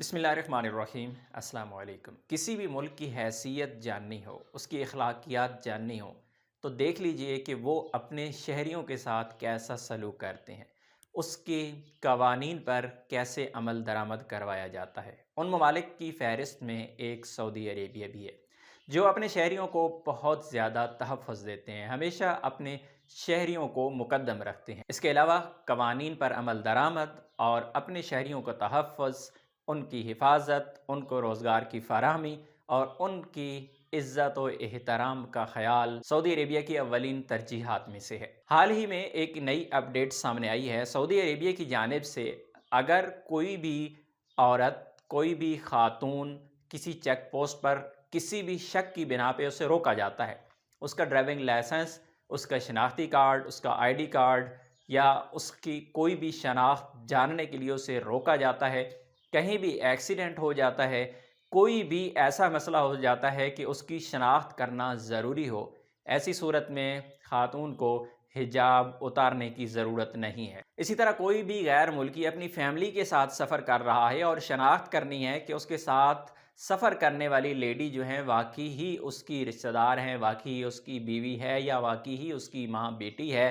बिस्मिल्लाहिर्रहमानिर्रहीम। अस्सलाम वालेकुम। किसी भी मुल्क की हैसियत जाननी हो, उसकी अखलाकियात जाननी हो, तो देख लीजिए कि वो अपने शहरियों के साथ कैसा सलूक करते हैं, उसके कवानीन पर कैसे अमल दरामद करवाया जाता है। उन ममालिक की फ़हरिस्त में एक सऊदी अरेबिया भी है, जो अपने शहरियों को बहुत ज़्यादा तहफ़्फ़ुज़ देते हैं, हमेशा अपने शहरियों को मुक़द्दम रखते हैं। इसके अलावा कवानीन पर अमल दरामद और अपने शहरियों का तहफ़्फ़ुज़, उनकी हिफाजत, उनको रोज़गार की फ़राहमी और उनकी इज़्ज़त व एहतराम का ख़याल सऊदी अरेबिया की अव्वलीन तरजीहात में से है। हाल ही में एक नई अपडेट सामने आई है सऊदी अरेबिया की जानिब से। अगर कोई भी औरत, कोई भी ख़ातून किसी चेक पोस्ट पर किसी भी शक की बिना पे उसे रोका जाता है, उसका ड्राइविंग लाइसेंस, उसका शनाख्ती कार्ड, उसका आईडी कार्ड या उसकी कोई भी शनाख्त जानने के लिए उसे रोका जाता है, कहीं भी एक्सीडेंट हो जाता है, कोई भी ऐसा मसला हो जाता है कि उसकी शनाख्त करना ज़रूरी हो, ऐसी सूरत में ख़ातून को हिजाब उतारने की ज़रूरत नहीं है। इसी तरह कोई भी गैर मुल्की अपनी फ़ैमिली के साथ सफ़र कर रहा है और शनाख्त करनी है कि उसके साथ सफ़र करने वाली लेडी जो है वाकई ही उसकी रिश्तेदार हैं, वाकई ही उसकी बीवी है या वाकई ही उसकी माँ बेटी है,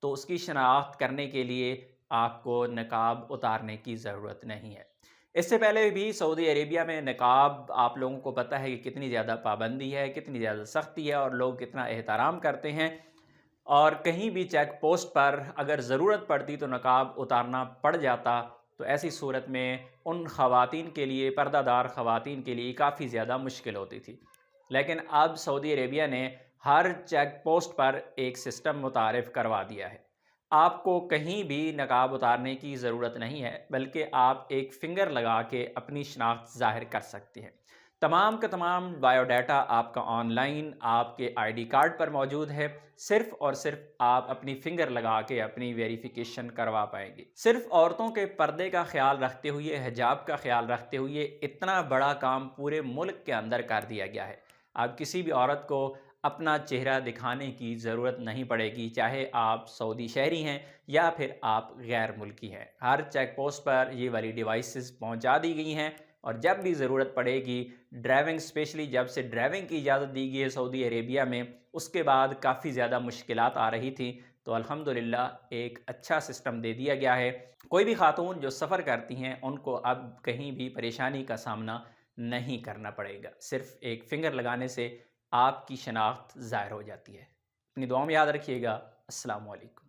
तो उसकी शनाख्त करने के लिए आपको नकाब उतारने की ज़रूरत नहीं है। इससे पहले भी सऊदी अरेबिया में नकाब, आप लोगों को पता है कि कितनी ज़्यादा पाबंदी है, कितनी ज़्यादा सख्ती है और लोग कितना एहतराम करते हैं। और कहीं भी चेक पोस्ट पर अगर ज़रूरत पड़ती तो नकाब उतारना पड़ जाता। तो ऐसी सूरत में उन ख़वातीन के लिए, पर्दादार ख़वातीन के लिए काफ़ी ज़्यादा मुश्किल होती थी। लेकिन अब सऊदी अरेबिया ने हर चेक पोस्ट पर एक सिस्टम मुतारिफ़ करवा दिया है। आपको कहीं भी नकाब उतारने की ज़रूरत नहीं है, बल्कि आप एक फ़िंगर लगा के अपनी शनाख्त ज़ाहिर कर सकते हैं। तमाम का तमाम बायोडाटा आपका ऑनलाइन आपके आईडी कार्ड पर मौजूद है। सिर्फ़ और सिर्फ़ आप अपनी फ़िंगर लगा के अपनी वेरिफ़िकेशन करवा पाएँगे। सिर्फ़ औरतों के पर्दे का ख़्याल रखते हुए, हिजाब का ख़्याल रखते हुए इतना बड़ा काम पूरे मुल्क के अंदर कर दिया गया है। अब किसी भी औरत को अपना चेहरा दिखाने की ज़रूरत नहीं पड़ेगी, चाहे आप सऊदी शहरी हैं या फिर आप गैर मुल्की हैं। हर चेक पोस्ट पर ये वाली डिवाइसेस पहुंचा दी गई हैं और जब भी ज़रूरत पड़ेगी ड्राइविंग, स्पेशली जब से ड्राइविंग की इजाज़त दी गई है सऊदी अरेबिया में, उसके बाद काफ़ी ज़्यादा मुश्किलात आ रही थी, तो अल्हम्दुलिल्लाह एक अच्छा सिस्टम दे दिया गया है। कोई भी खातून जो सफ़र करती हैं उनको अब कहीं भी परेशानी का सामना नहीं करना पड़ेगा। सिर्फ़ एक फ़िंगर लगाने से आपकी शनाख्त ज़ाहिर हो जाती है। अपनी दुआ में याद रखिएगा। अस्सलाम वालेकुम।